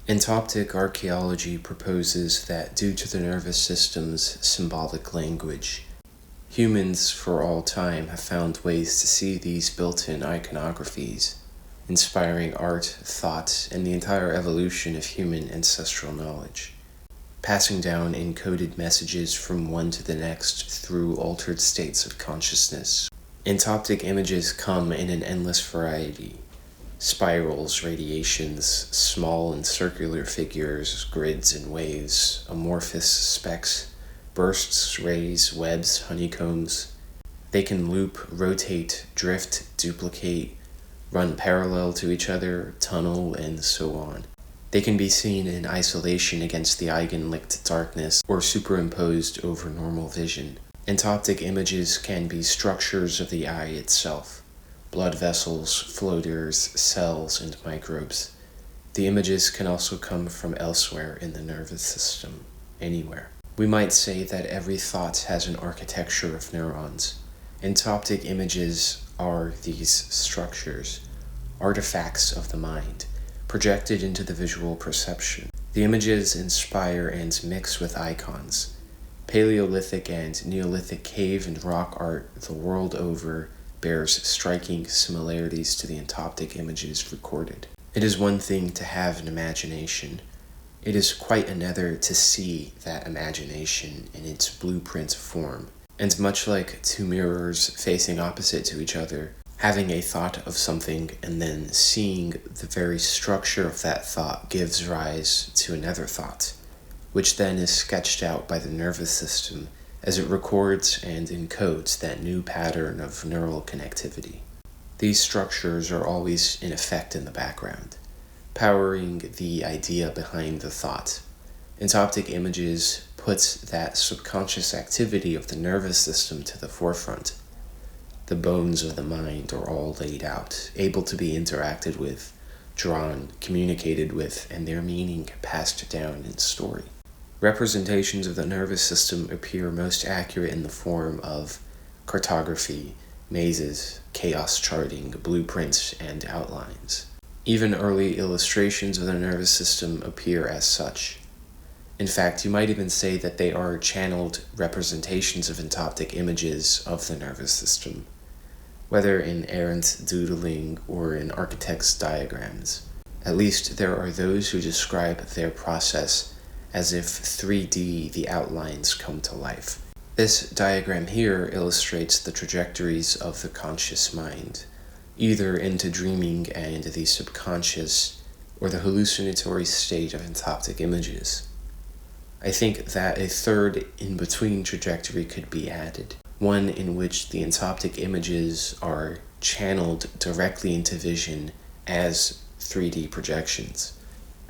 Entoptic Archaeology proposes that due to the nervous system's symbolic language, humans for all time have found ways to see these built-in iconographies, inspiring art, thought, and the entire evolution of human ancestral knowledge, passing down encoded messages from one to the next through altered states of consciousness. Entoptic images come in an endless variety. Spirals, radiations, small and circular figures, grids and waves, amorphous specks, bursts, rays, webs, honeycombs. They can loop, rotate, drift, duplicate, run parallel to each other, tunnel, and so on. They can be seen in isolation against the eigenlicht darkness or superimposed over normal vision. Entoptic images can be structures of the eye itself. Blood vessels, floaters, cells, and microbes. The images can also come from elsewhere in the nervous system, anywhere. We might say that every thought has an architecture of neurons. Entoptic images are these structures, artifacts of the mind, projected into the visual perception. The images inspire and mix with icons. Paleolithic and Neolithic cave and rock art the world over bears striking similarities to the entoptic images recorded. It is one thing to have an imagination. It is quite another to see that imagination in its blueprint form. And much like two mirrors facing opposite to each other, having a thought of something and then seeing the very structure of that thought gives rise to another thought, which then is sketched out by the nervous system as it records and encodes that new pattern of neural connectivity. These structures are always in effect in the background, powering the idea behind the thought. Entoptic images put that subconscious activity of the nervous system to the forefront. The bones of the mind are all laid out, able to be interacted with, drawn, communicated with, and their meaning passed down in story. Representations of the nervous system appear most accurate in the form of cartography, mazes, chaos charting, blueprints, and outlines. Even early illustrations of the nervous system appear as such. In fact, you might even say that they are channeled representations of entoptic images of the nervous system, whether in errant doodling or in architects' diagrams. At least there are those who describe their process as if 3D the outlines come to life. This diagram here illustrates the trajectories of the conscious mind, either into dreaming and the subconscious, or the hallucinatory state of entoptic images. I think that a third in-between trajectory could be added, one in which the entoptic images are channeled directly into vision as 3D projections.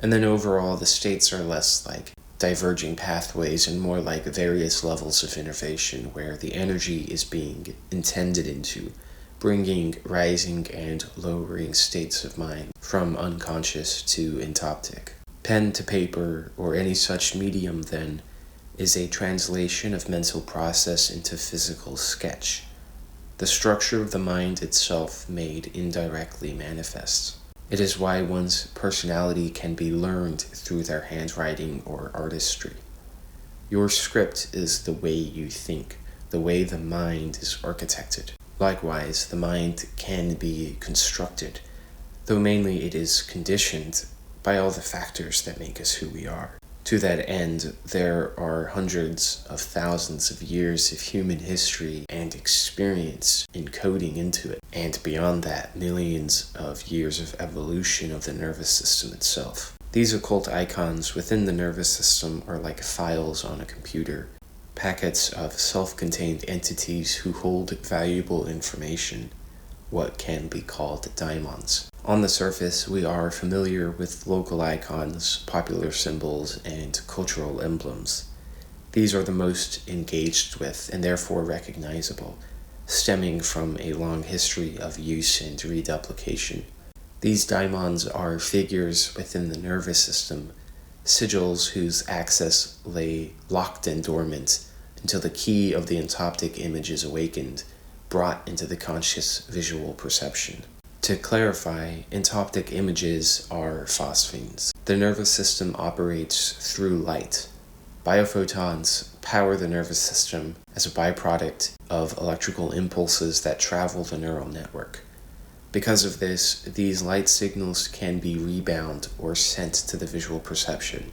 And then overall, the states are less like diverging pathways and more like various levels of innervation where the energy is being intended into, bringing rising and lowering states of mind from unconscious to entoptic. Pen to paper, or any such medium, then, is a translation of mental process into physical sketch, the structure of the mind itself made indirectly manifest. It is why one's personality can be learned through their handwriting or artistry. Your script is the way you think, the way the mind is architected. Likewise, the mind can be constructed, though mainly it is conditioned by all the factors that make us who we are. To that end, there are hundreds of thousands of years of human history and experience encoding into it, and beyond that, millions of years of evolution of the nervous system itself. These occult icons within the nervous system are like files on a computer, packets of self-contained entities who hold valuable information, what can be called daemons. On the surface, we are familiar with local icons, popular symbols, and cultural emblems. These are the most engaged with and therefore recognizable, stemming from a long history of use and reduplication. These daemons are figures within the nervous system, sigils whose access lay locked and dormant until the key of the entoptic image is awakened, brought into the conscious visual perception. To clarify, entoptic images are phosphenes. The nervous system operates through light. Biophotons power the nervous system as a byproduct of electrical impulses that travel the neural network. Because of this, these light signals can be rebound or sent to the visual perception.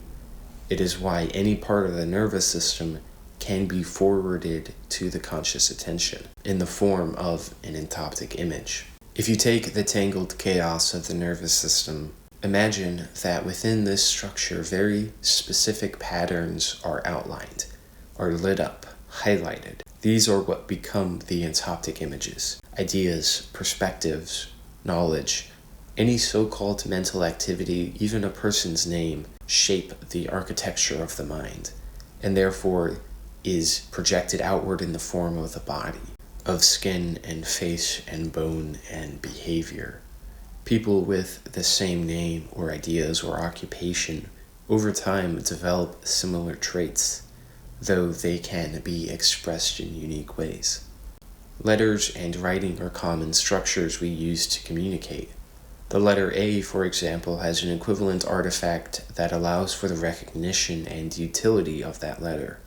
It is why any part of the nervous system can be forwarded to the conscious attention in the form of an entoptic image. If you take the tangled chaos of the nervous system, imagine that within this structure very specific patterns are outlined, are lit up, highlighted. These are what become the entoptic images. Ideas, perspectives, knowledge, any so-called mental activity, even a person's name, shape the architecture of the mind, and therefore is projected outward in the form of the body, of skin and face and bone and behavior. People with the same name or ideas or occupation over time develop similar traits, though they can be expressed in unique ways. Letters and writing are common structures we use to communicate. The letter A, for example, has an equivalent artifact that allows for the recognition and utility of that letter.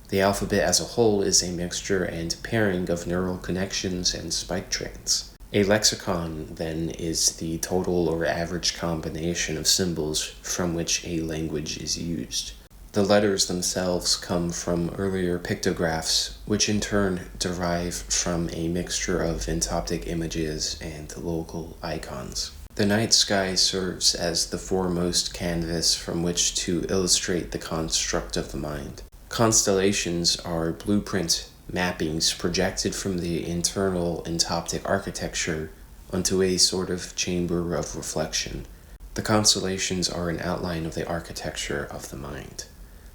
The alphabet as a whole is a mixture and pairing of neural connections and spike trains. A lexicon, then, is the total or average combination of symbols from which a language is used. The letters themselves come from earlier pictographs, which in turn derive from a mixture of entoptic images and local icons. The night sky serves as the foremost canvas from which to illustrate the construct of the mind. Constellations are blueprint mappings projected from the internal entoptic architecture onto a sort of chamber of reflection. The constellations are an outline of the architecture of the mind.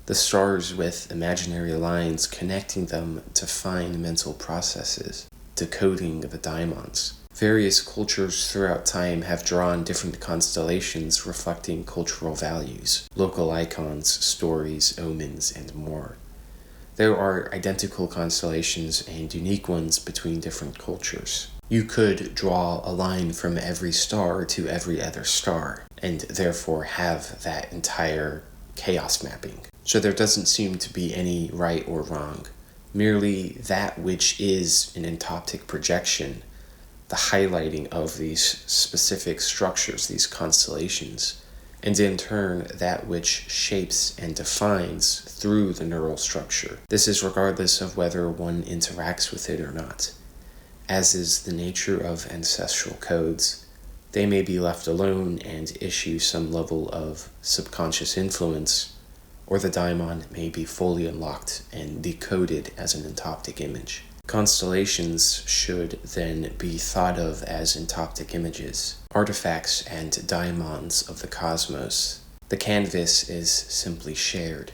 The stars with imaginary lines connecting them to fine mental processes, decoding the Daemons. Various cultures throughout time have drawn different constellations reflecting cultural values, local icons, stories, omens, and more. There are identical constellations and unique ones between different cultures. You could draw a line from every star to every other star, and therefore have that entire chaos mapping. So there doesn't seem to be any right or wrong, merely that which is an entoptic projection, the highlighting of these specific structures, these constellations, and in turn that which shapes and defines through the neural structure. This is regardless of whether one interacts with it or not. As is the nature of ancestral codes, they may be left alone and issue some level of subconscious influence, or the daimon may be fully unlocked and decoded as an entoptic image. Constellations should then be thought of as entoptic images, artifacts and daimons of the cosmos. The canvas is simply shared.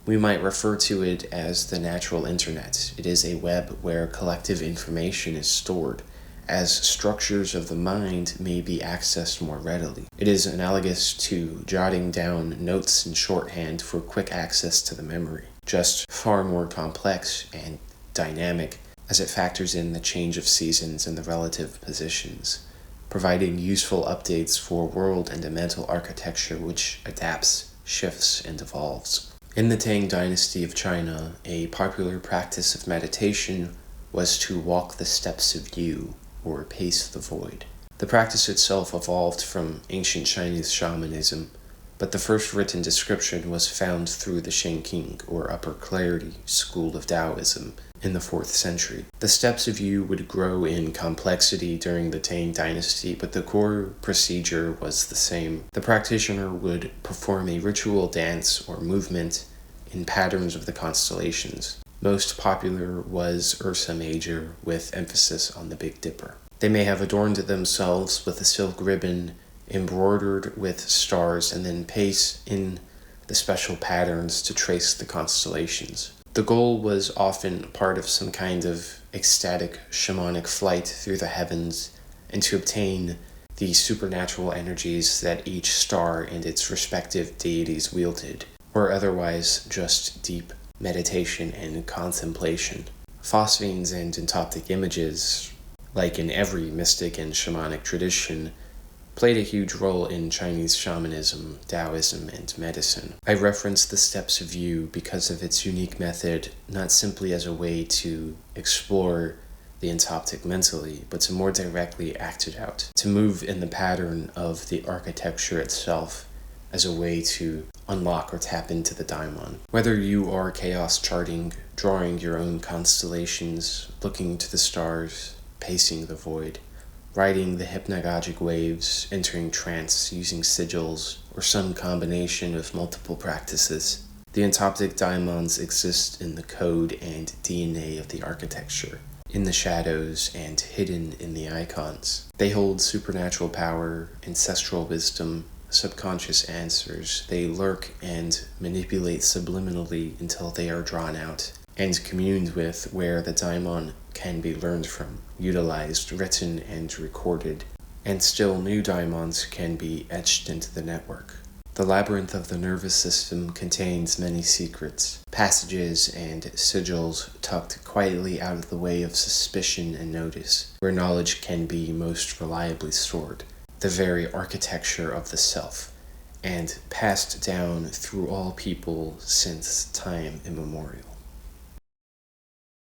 We might refer to it as the natural internet. It is a web where collective information is stored, as structures of the mind may be accessed more readily. It is analogous to jotting down notes in shorthand for quick access to the memory, just far more complex and dynamic as it factors in the change of seasons and the relative positions, providing useful updates for world and a mental architecture which adapts, shifts, and evolves. In the Tang dynasty of China, a popular practice of meditation was to walk the steps of Yu, or pace the void. The practice itself evolved from ancient Chinese shamanism, but the first written description was found through the Shenqing, or Upper Clarity, school of Taoism in the 4th century. The steps of Yu would grow in complexity during the Tang dynasty, but the core procedure was the same. The practitioner would perform a ritual dance or movement in patterns of the constellations. Most popular was Ursa Major, with emphasis on the Big Dipper. They may have adorned themselves with a silk ribbon embroidered with stars and then pace in the special patterns to trace the constellations. The goal was often part of some kind of ecstatic shamanic flight through the heavens and to obtain the supernatural energies that each star and its respective deities wielded, or otherwise just deep meditation and contemplation. Phosphenes and entoptic images like in every mystic and shamanic tradition, played a huge role in Chinese shamanism, Taoism, and medicine. I reference the steps of view because of its unique method, not simply as a way to explore the entoptic mentally, but to more directly act it out, to move in the pattern of the architecture itself as a way to unlock or tap into the daimon. Whether you are chaos charting, drawing your own constellations, looking to the stars, pacing the void, riding the hypnagogic waves, entering trance using sigils, or some combination of multiple practices, the entoptic daimons exist in the code and DNA of the architecture, in the shadows and hidden in the icons. They hold supernatural power, ancestral wisdom, subconscious answers. They lurk and manipulate subliminally until they are drawn out and communed with, where the daimon can be learned from, utilized, written, and recorded. And still new daimons can be etched into the network. The labyrinth of the nervous system contains many secrets, passages and sigils tucked quietly out of the way of suspicion and notice, where knowledge can be most reliably stored, the very architecture of the self, and passed down through all people since time immemorial.